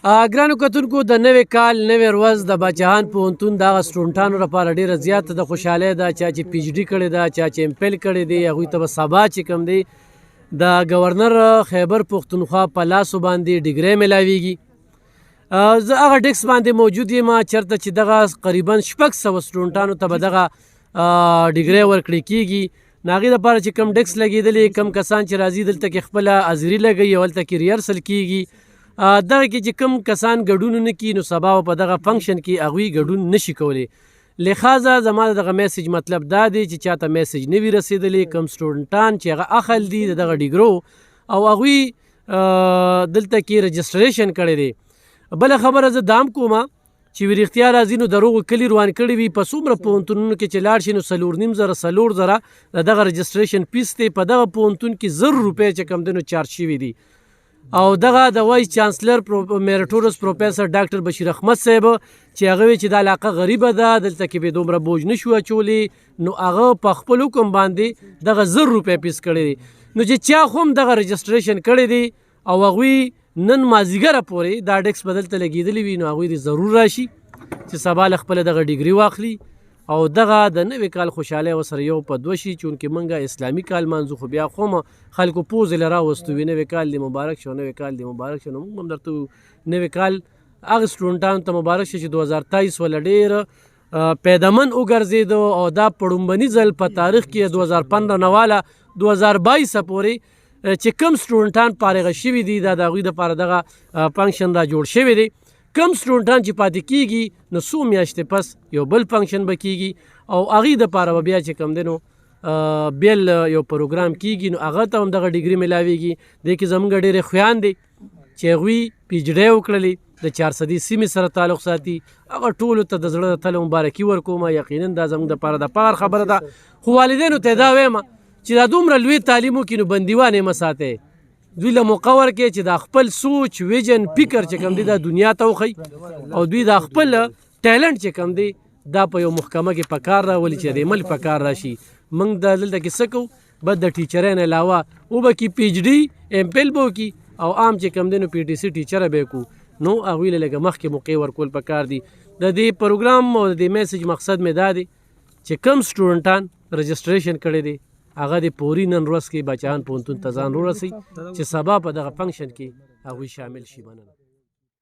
ګرانو کتونکو د نوي کال نوې ورځ د باچاهان پوهنتون دغه سټوډنټانو لپاره ډېره زیاته د خوشحالۍ ده. چا چې پی ایچ ډي کړې ده، چا چې ایم پیل کړی دی، هغوی ته به سبا چې کوم دی د ګورنر خیبر پښتونخوا په لاسو باندې ډګرۍ میلاویږي. زه هغه ډیسک باندې موجود یم چېرته چې دغه قریبا 600 سټوډنټانو ته به دغه ډګرۍ ورکړې کېږي. د هغې دپاره چې کوم ډیسک لګېدلي، کوم کسان چې راځي دلته کې خپله حاضري لګوي او هلته کې ریهرسل کېږي. دغه کې چې کوم کسان ګډون نه کړي نو سبا په دغه فنکشن کې هغوی ګډون نشي کولی. لحاظه زما دغه میسج مطلب دا دی چې چاته میسج نه وي رسېدلی، کوم سټوډنټان چې هغه اخل دي د دغه ډګرو او هغوی دلته کې رجسټریشن کړی دی. بله خبره زه دا هم کومه چې رښتیا راځي نو د روغو کلي روان کړي وي په څومره پوهنتونونو کې چې لاړ شي نو 4.5 زره د دغه رجسټریشن فیس دی. په دغه پوهنتون کې 1000 روپۍ چې کوم دی نو چارج شوي دي. او دغه د وایس چانسلر میریټورس پروفیسر ډاکټر بشیر احمد صاحب چې هغه وی چې د علاقه غریبه ده، دلته کې به دومره بوج نشو اچولی، نو هغه په خپل حکم باندې دغه 1000 روپۍ فیس کړی دی. نو چې چا خو هم دغه رجسټریشن کړی دی او هغوی نن مازدیګره پورې دا ډیسک به دلته لګېدلی وي نو هغوی دې ضرور راشي چې سبا له خپله دغه ډګري واخلي او دغه د نوي کال خوشحالۍ ورسره یو په دوه شي. چونکې موږ اسلامي کال مانځو خو بیا خو خلکو پوزې له راوستو وي نوی کال دې مبارک شو، نوی کال دې مبارک شو. نو موږ هم درته نوی کال هغه سټوډنټانو ته مبارک شي چې 2023 وله ډېر پیدمن وګرځېدو او دا په ړومبني ځل په تاریخ کې 2015 نه واله 2022 پورې چې کوم سټوډنټان فارغه شوي دي دا د هغوی دپاره دغه فنکشن دا جوړ شوی دی. کم سټوډنټان چې پاتې کېږي نو څو میاشتې پس یو بل فنکشن به کېږي او هغې دپاره به بیا چې کوم دی نو بیل یو پروګرام کېږي نو هغه ته هم دغه ډګري میلاویږي. دې کې زموږ ډېرې خویان دي چې هغوی پی ایچ ډی وکړلې، د 400 سیمې سره تعلق ساتي. هغه ټولو ته د زړه تله مبارکي ورکوم. یقینا دا زموږ دپاره د فخر خبره ده. خو والدینو ته دا وایم چې دا دومره لوی تعلیم وکړي نو بندیوان یې مه ساتئ. دوی له موقع ورکړي چې د خپل سوچ ویژن فکر چې کوم دی دا دنیا ته وښیي او دوی د خپل ټیلنټ چې کوم دی دا په یو محکمه کې په کار راولي چې د عمل په کار راشي. موږ د دلته کې څه کوو؟ بس د ټیچرۍ نه علاوه وبه کې پی ایچ ډي ایم پیل به وکړي او عام چې کوم دی نو پی ټي سي ټیچره به یې کړو. نو هغوی له لږه مخکې موقع ورکول په کار دي. د دې پروګرام او د دې میسج مقصد مې دا دی چې کوم سټوډنټان رجسټریشن کړی دی هغه د پوري نن ورځ کې باچاهان پوهنتون ته ځان ورسوي چې سبا په دغه فنکشن کې هغوی شامل شي. مننه.